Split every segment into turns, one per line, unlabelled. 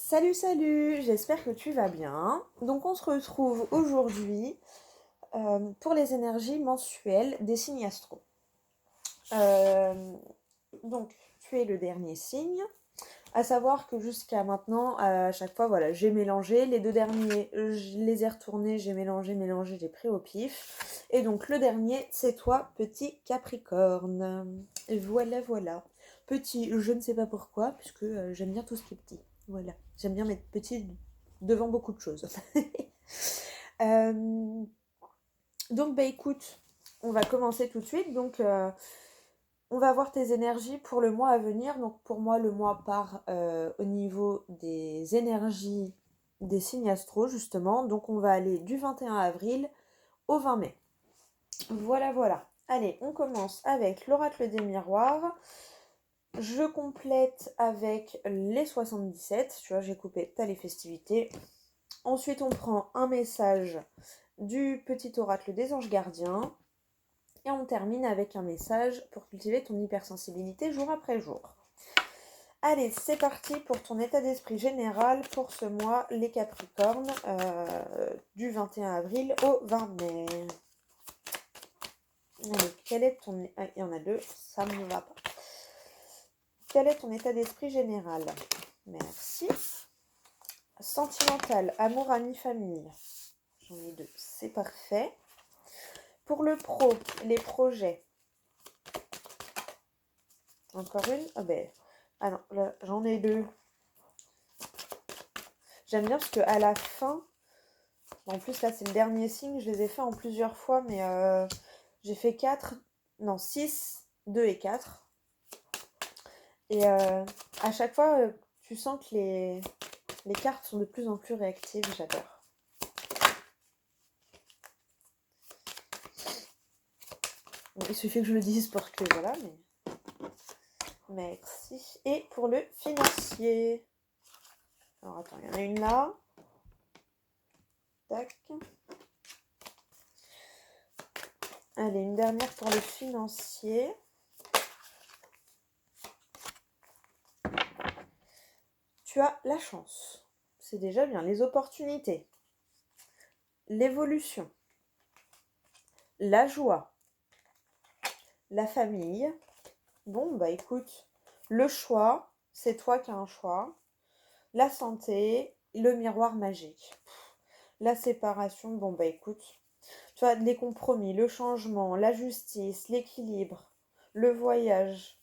Salut, salut, j'espère que tu vas bien. Donc on se retrouve aujourd'hui pour les énergies mensuelles des signes astro. Euh, donc tu es le dernier signe, à savoir que jusqu'à maintenant, à chaque fois, voilà, j'ai mélangé. Les deux derniers, je les ai retournés, j'ai mélangé, j'ai pris au pif. Et donc le dernier, c'est toi, petit Capricorne. Et voilà, voilà. Petit, je ne sais pas pourquoi, puisque j'aime bien tout ce qui est petit. Voilà, j'aime bien mettre petit devant beaucoup de choses. Euh, donc, bah écoute, on va commencer tout de suite. Donc, on va voir tes énergies pour le mois à venir. Donc, pour moi, le mois part au niveau des énergies des signes astro, justement. Donc, on va aller du 21 avril au 20 mai. Voilà, voilà. Allez, on commence avec l'oracle des miroirs. Je complète avec les 77. Tu vois, j'ai coupé t'as les festivités. Ensuite, on prend un message du petit oracle des anges gardiens. Et on termine avec un message pour cultiver ton hypersensibilité jour après jour. Allez, c'est parti pour ton état d'esprit général pour ce mois, les Capricornes, du 21 avril au 20 mai. Allez, quel est ton... Ah, il y en a deux, ça ne va pas. Quel est ton état d'esprit général? Merci. Sentimental, amour, ami, famille. J'en ai deux, c'est parfait. Pour le pro, les projets. Encore une? Ah ben... Ah non, là, j'en ai deux. J'aime bien parce qu'à la fin, en plus là c'est le dernier signe, je les ai fait en plusieurs fois, mais j'ai fait 4, non 6, 2 et 4. Et à chaque fois, tu sens que les cartes sont de plus en plus réactives, j'adore. Bon, il suffit que je le dise pour que voilà, mais... Merci. Et pour le financier. Alors attends, il y en a une là. Tac. Allez, une dernière pour le financier. Tu as la chance. C'est déjà bien. Les opportunités. L'évolution. La joie. La famille. Bon, bah écoute, le choix, c'est toi qui as un choix. La santé, le miroir magique. La séparation, bon bah écoute, tu vois, les compromis, le changement, la justice, l'équilibre, le voyage,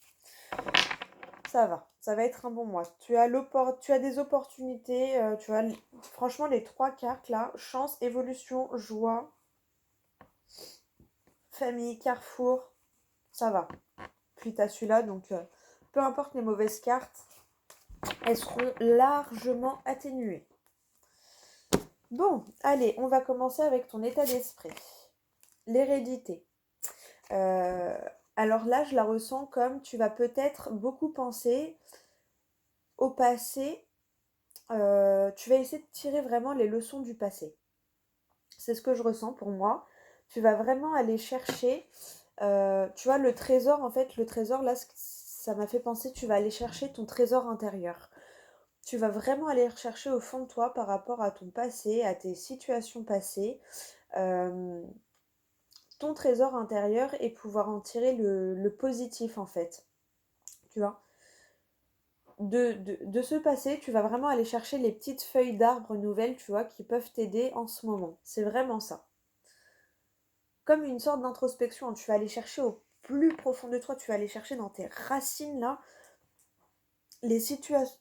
ça va être un bon mois. Tu as des opportunités, tu as franchement les trois cartes là, chance, évolution, joie, famille, carrefour, ça va. Puis tu as celui-là, donc peu importe les mauvaises cartes, elles seront largement atténuées. Bon, allez, on va commencer avec ton état d'esprit. L'hérédité. Euh, alors là, je la ressens comme tu vas peut-être beaucoup penser au passé. Tu vas essayer de tirer vraiment les leçons du passé. C'est ce que je ressens pour moi. Tu vas vraiment aller chercher, tu vois, le trésor, en fait, le trésor, là, ça m'a fait penser, tu vas aller chercher ton trésor intérieur. Tu vas vraiment aller rechercher au fond de toi par rapport à ton passé, à tes situations passées, euh, ton trésor intérieur et pouvoir en tirer le positif en fait. Tu vois, de ce passé, tu vas vraiment aller chercher les petites feuilles d'arbre nouvelles, tu vois, qui peuvent t'aider en ce moment. C'est vraiment ça. Comme une sorte d'introspection, tu vas aller chercher au plus profond de toi, tu vas aller chercher dans tes racines là, les situations.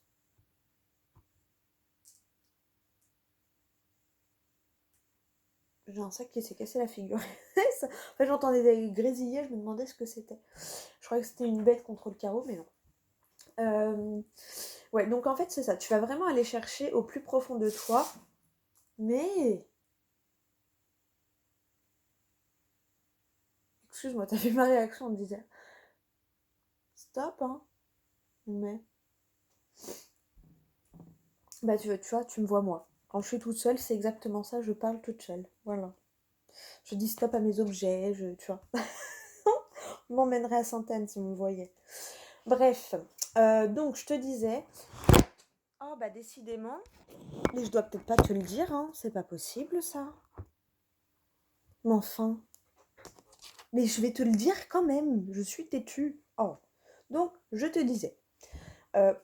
J'ai un sac qui s'est cassé la figure. En fait, j'entendais des grésiller, je me demandais ce que c'était. Je croyais que c'était une bête contre le carreau, mais non. Ouais, donc en fait, c'est ça. Tu vas vraiment aller chercher au plus profond de toi. Mais... Excuse-moi, t'as vu ma réaction, on me disait... Stop, hein. Mais... Bah tu vois, tu me vois moi. Quand je suis toute seule, c'est exactement ça, je parle toute seule. Voilà. Je dis stop à mes objets, tu vois. On m'emmènerait à Sainte-Anne si on me voyait. Bref, donc je te disais... Oh Oh, bah décidément. Mais je dois peut-être pas te le dire, hein. C'est pas possible, ça. Mais enfin. Mais je vais te le dire quand même. Je suis têtue. Oh. Donc, je te disais.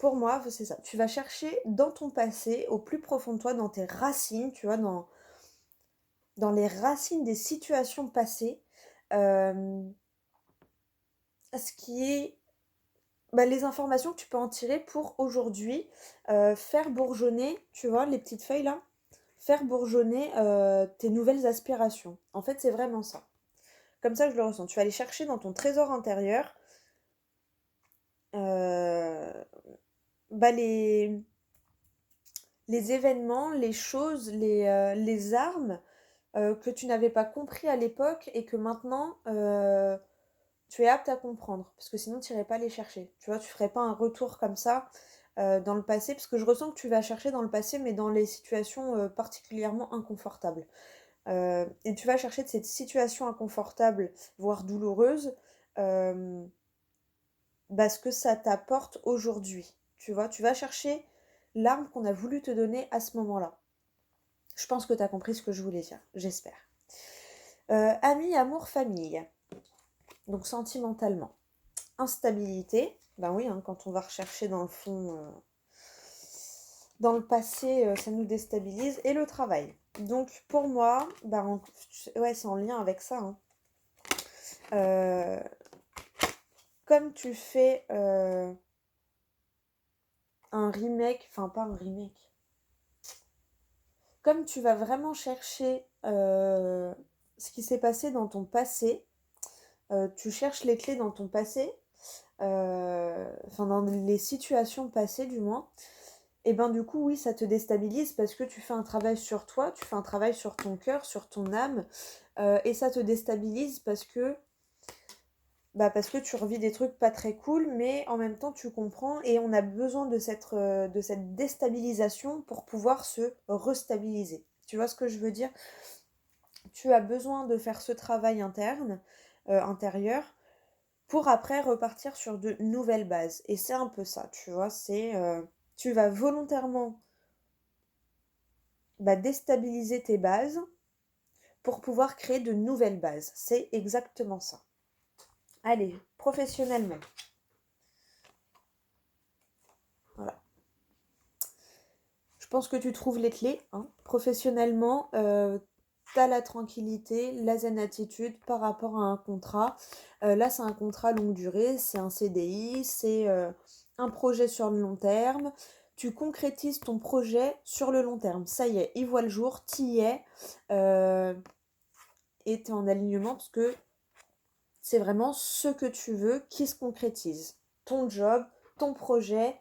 Pour moi, c'est ça. Tu vas chercher dans ton passé, au plus profond de toi, dans tes racines, tu vois, dans les racines des situations passées, ce qui est les informations que tu peux en tirer pour aujourd'hui, faire bourgeonner, tu vois, les petites feuilles là, faire bourgeonner tes nouvelles aspirations. En fait, c'est vraiment ça. Comme ça, je le ressens. Tu vas aller chercher dans ton trésor intérieur euh, les événements, les choses, les armes que tu n'avais pas compris à l'époque et que maintenant tu es apte à comprendre. Parce que sinon, tu n'irais pas les chercher. Tu vois, tu ferais pas un retour comme ça dans le passé. Parce que je ressens que tu vas chercher dans le passé, mais dans les situations particulièrement inconfortables. Et tu vas chercher de cette situation inconfortable, voire douloureuse, ce que ça t'apporte aujourd'hui. Tu vois, tu vas chercher l'arme qu'on a voulu te donner à ce moment-là. Je pense que tu as compris ce que je voulais dire, j'espère. Amis, amour, famille. Donc sentimentalement. Instabilité. Ben oui, hein, quand on va rechercher dans le fond, dans le passé, ça nous déstabilise. Et le travail. Donc pour moi, ouais, c'est en lien avec ça. Hein. Comme tu fais un remake, enfin pas un remake. Comme tu vas vraiment chercher ce qui s'est passé dans ton passé, tu cherches les clés dans ton passé, dans les situations passées du moins, et ben du coup oui ça te déstabilise parce que tu fais un travail sur toi, tu fais un travail sur ton cœur, sur ton âme, et ça te déstabilise parce que tu revis des trucs pas très cool, mais en même temps tu comprends et on a besoin de cette déstabilisation pour pouvoir se restabiliser. Tu vois ce que je veux dire? Tu as besoin de faire ce travail intérieur, pour après repartir sur de nouvelles bases. Et c'est un peu ça, tu vois, tu vas volontairement déstabiliser tes bases pour pouvoir créer de nouvelles bases. C'est exactement ça. Allez, professionnellement. Voilà. Je pense que tu trouves les clés. Hein. Professionnellement, t'as la tranquillité, la zen attitude par rapport à un contrat. Là, c'est un contrat longue durée, c'est un CDI, c'est un projet sur le long terme. Tu concrétises ton projet sur le long terme. Ça y est, il voit le jour, t'y es. Et t'es en alignement parce que c'est vraiment ce que tu veux qui se concrétise. Ton job, ton projet,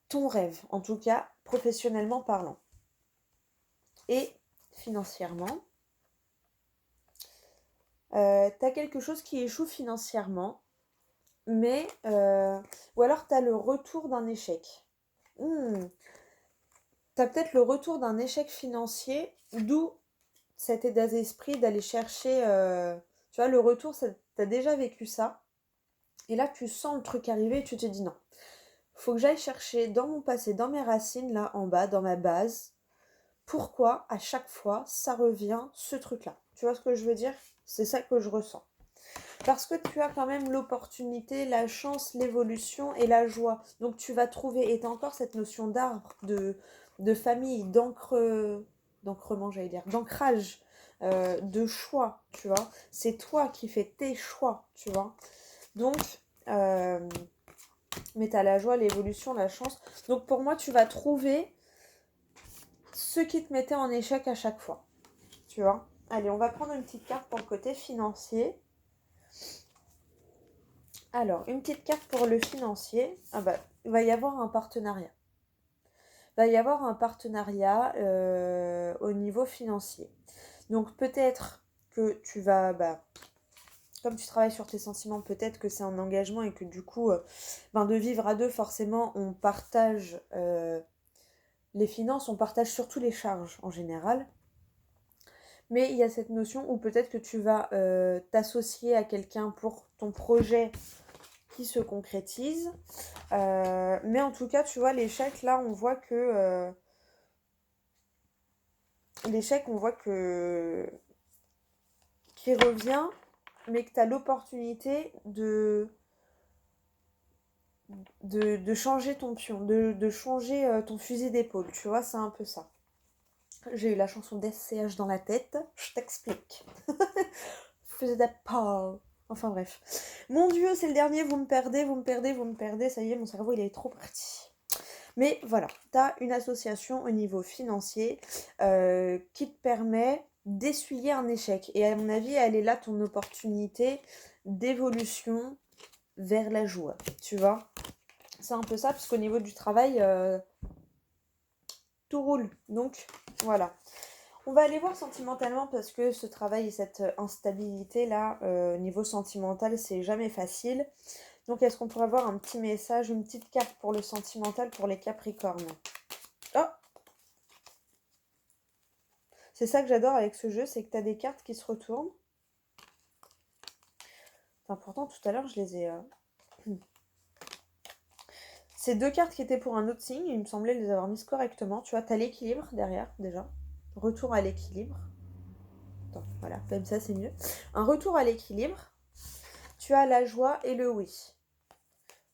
ton rêve. En tout cas, professionnellement parlant. Et financièrement, t'as quelque chose qui échoue financièrement, mais ou alors t'as le retour d'un échec. T'as peut-être le retour d'un échec financier, d'où cet état d'esprit d'aller chercher, tu vois, le retour, t'as déjà vécu ça, et là tu sens le truc arriver et tu te dis non, faut que j'aille chercher dans mon passé, dans mes racines, là en bas, dans ma base, pourquoi à chaque fois ça revient ce truc-là. Tu vois ce que je veux dire? C'est ça que je ressens. Parce que tu as quand même l'opportunité, la chance, l'évolution et la joie. Donc tu vas trouver, et tu as encore cette notion d'arbre, de famille, d'ancrement, j'allais dire, d'ancrage, de choix, tu vois. C'est toi qui fais tes choix, tu vois. Donc, mais tu as la joie, l'évolution, la chance. Donc pour moi, tu vas trouver ce qui te mettait en échec à chaque fois, tu vois. Allez, on va prendre une petite carte pour le côté financier. Alors, une petite carte pour le financier. Il va y avoir un partenariat. Il va y avoir un partenariat au niveau financier. Donc, peut-être que tu vas, comme tu travailles sur tes sentiments, peut-être que c'est un engagement et que du coup, de vivre à deux, forcément, on partage les finances, on partage surtout les charges en général. Mais il y a cette notion où peut-être que tu vas t'associer à quelqu'un pour ton projet qui se concrétise. Mais en tout cas, tu vois, l'échec, là, on voit que... l'échec, on voit que... qui revient, mais que tu as l'opportunité de changer ton pion, de changer ton fusil d'épaule, tu vois, c'est un peu ça. J'ai eu la chanson d'SCH dans la tête, je t'explique. Fusil d'épaule. Enfin bref. Mon Dieu, c'est le dernier, vous me perdez, vous me perdez, vous me perdez, ça y est, mon cerveau il est trop parti. Mais voilà, tu as une association au niveau financier qui te permet d'essuyer un échec. Et à mon avis, elle est là ton opportunité d'évolution vers la joie, tu vois. C'est un peu ça, parce qu'au niveau du travail, tout roule. Donc, voilà. On va aller voir sentimentalement, parce que ce travail et cette instabilité-là, niveau sentimental, c'est jamais facile. Donc, est-ce qu'on pourrait avoir un petit message, une petite carte pour le sentimental pour les Capricornes? Oh! C'est ça que j'adore avec ce jeu, c'est que tu as des cartes qui se retournent. Enfin, pourtant, tout à l'heure, je les ai... C'est 2 cartes qui étaient pour un autre signe, il me semblait les avoir mises correctement. Tu vois, tu as l'équilibre derrière, déjà. Retour à l'équilibre. Attends, voilà, comme ça, c'est mieux. Un retour à l'équilibre. Tu as la joie et le oui.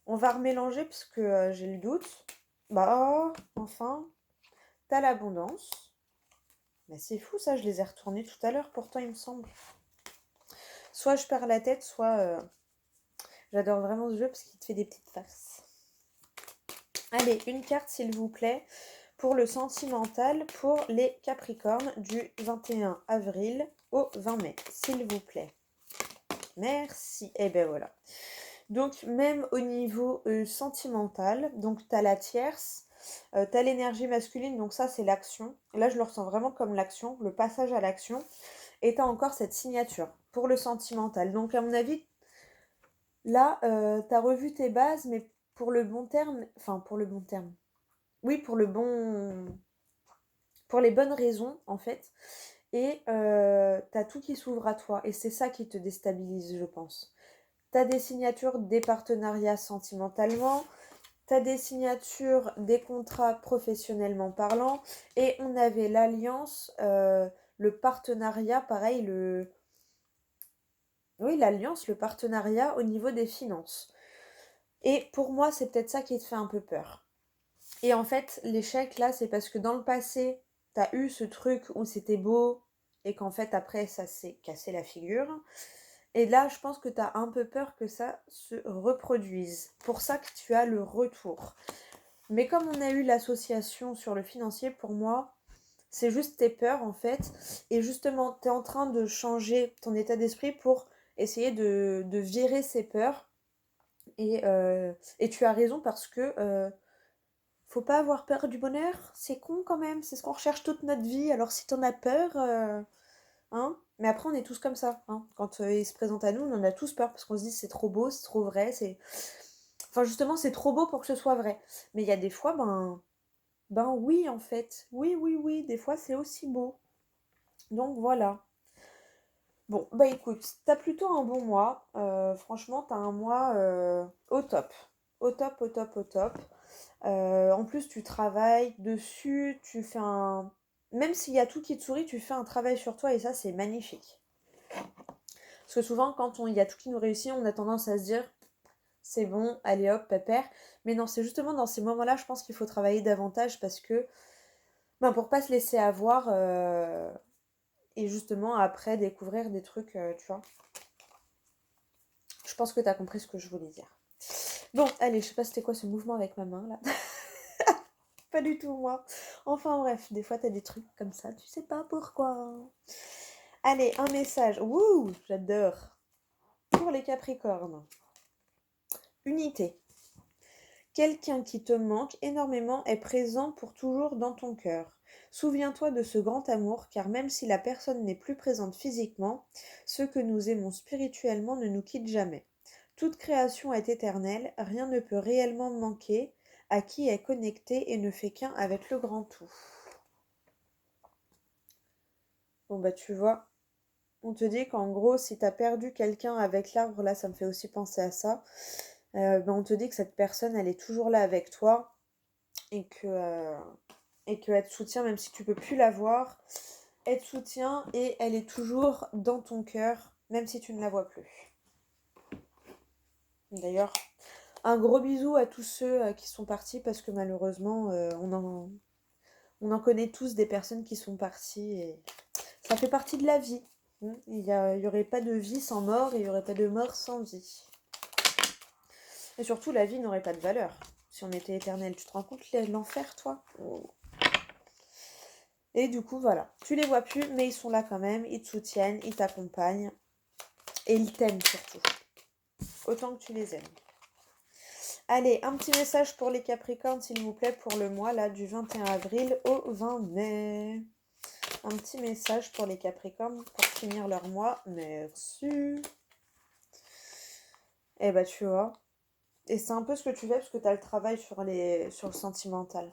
On va remélanger parce que j'ai le doute. Bah, enfin, t'as l'abondance. Mais c'est fou ça, je les ai retournés tout à l'heure, pourtant il me semble. Soit je perds la tête, soit j'adore vraiment ce jeu parce qu'il te fait des petites farces. Allez, une carte s'il vous plaît pour le sentimental pour les Capricornes du 21 avril au 20 mai, s'il vous plaît. Merci. Et ben voilà. Donc même au niveau sentimental, donc tu as la tierce, tu as l'énergie masculine, donc ça c'est l'action. Là je le ressens vraiment comme l'action, le passage à l'action. Et tu as encore cette signature pour le sentimental. Donc à mon avis, là tu as revu tes bases, mais pour le bon terme, enfin pour le bon terme. Oui, pour le bon... pour les bonnes raisons en fait. Et tu as tout qui s'ouvre à toi. Et c'est ça qui te déstabilise, je pense. T'as des signatures, des partenariats sentimentalement, t'as des signatures, des contrats professionnellement parlant, et on avait l'alliance, le partenariat, pareil, oui, l'alliance, le partenariat au niveau des finances. Et pour moi, c'est peut-être ça qui te fait un peu peur. Et en fait, l'échec, là, c'est parce que dans le passé, t'as eu ce truc où c'était beau, et qu'en fait, après, ça s'est cassé la figure. Et là, je pense que tu as un peu peur que ça se reproduise. Pour ça que tu as le retour. Mais comme on a eu l'association sur le financier, pour moi, c'est juste tes peurs en fait. Et justement, tu es en train de changer ton état d'esprit pour essayer de virer ces peurs. Et tu as raison parce que faut pas avoir peur du bonheur. C'est con quand même. C'est ce qu'on recherche toute notre vie. Alors si tu en as peur... hein. Mais après, on est tous comme ça. Hein. Quand il se présente à nous, on en a tous peur parce qu'on se dit c'est trop beau, c'est trop vrai. Enfin, justement, c'est trop beau pour que ce soit vrai. Mais il y a des fois, ben oui, en fait. Oui, oui, oui, des fois, c'est aussi beau. Donc voilà. Bon, bah écoute, t'as plutôt un bon mois. Franchement, t'as un mois au top. Au top, au top, au top. En plus, tu travailles dessus, tu fais un... Même s'il y a tout qui te sourit, tu fais un travail sur toi et ça, c'est magnifique. Parce que souvent, quand il y a tout qui nous réussit, on a tendance à se dire c'est bon, allez hop, pépère. Mais non, c'est justement dans ces moments-là, je pense qu'il faut travailler davantage parce que, ben, pour pas se laisser avoir et justement après découvrir des trucs, tu vois. Je pense que t'as compris ce que je voulais dire. Bon, allez, je sais pas c'était quoi ce mouvement avec ma main là. Pas du tout moi. Enfin bref, des fois t'as des trucs comme ça, tu sais pas pourquoi. Allez, un message. Wouh, j'adore. Pour les Capricornes. Unité. Quelqu'un qui te manque énormément est présent pour toujours dans ton cœur. Souviens-toi de ce grand amour, car même si la personne n'est plus présente physiquement, ceux que nous aimons spirituellement ne nous quittent jamais. Toute création est éternelle, rien ne peut réellement manquer à qui est connecté et ne fait qu'un avec le grand tout. Bon bah tu vois, on te dit qu'en gros, si t'as perdu quelqu'un avec l'arbre, là ça me fait aussi penser à ça, on te dit que cette personne, elle est toujours là avec toi et qu'elle te soutient même si tu peux plus la voir. Elle te soutient et elle est toujours dans ton cœur, même si tu ne la vois plus. D'ailleurs, un gros bisou à tous ceux qui sont partis parce que malheureusement, on en connaît tous des personnes qui sont parties et ça fait partie de la vie. Il y aurait pas de vie sans mort et il n'y aurait pas de mort sans vie. Et surtout, la vie n'aurait pas de valeur si on était éternel. Tu te rends compte l'enfer, toi? Et du coup, voilà. Tu les vois plus, mais ils sont là quand même. Ils te soutiennent, ils t'accompagnent. Et ils t'aiment surtout. Autant que tu les aimes. Allez, un petit message pour les Capricornes, s'il vous plaît, pour le mois là du 21 avril au 20 mai. Un petit message pour les Capricornes pour finir leur mois. Merci. Eh bah, tu vois. Et c'est un peu ce que tu fais parce que tu as le travail sur le sentimental.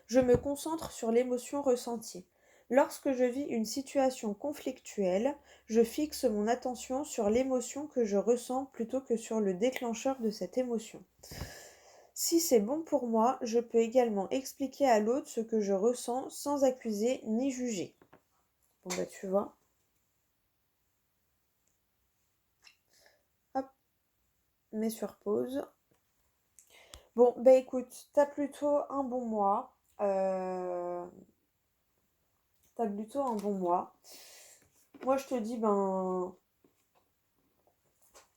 Je me concentre sur l'émotion ressentie. Lorsque je vis une situation conflictuelle, je fixe mon attention sur l'émotion que je ressens plutôt que sur le déclencheur de cette émotion. Si c'est bon pour moi, je peux également expliquer à l'autre ce que je ressens sans accuser ni juger. Bon bah tu vois. Hop, mets sur pause. Bon bah écoute, t'as plutôt un bon mois. T'as plutôt un bon mois. Moi je te dis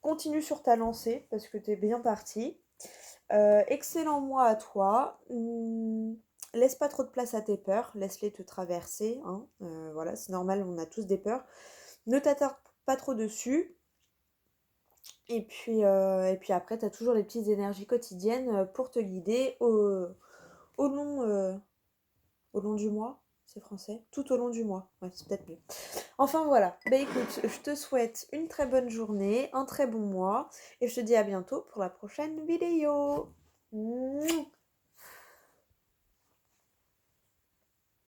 continue sur ta lancée parce que t'es bien parti. Excellent mois à toi. Laisse pas trop de place à tes peurs, laisse-les te traverser. Hein. Voilà, c'est normal, on a tous des peurs. Ne t'attarde pas trop dessus. Et puis après, tu as toujours les petites énergies quotidiennes pour te guider au long du mois. C'est français? Tout au long du mois. Ouais, c'est peut-être mieux. Enfin voilà. Bah écoute, je te souhaite une très bonne journée, un très bon mois. Et je te dis à bientôt pour la prochaine vidéo. Mouah.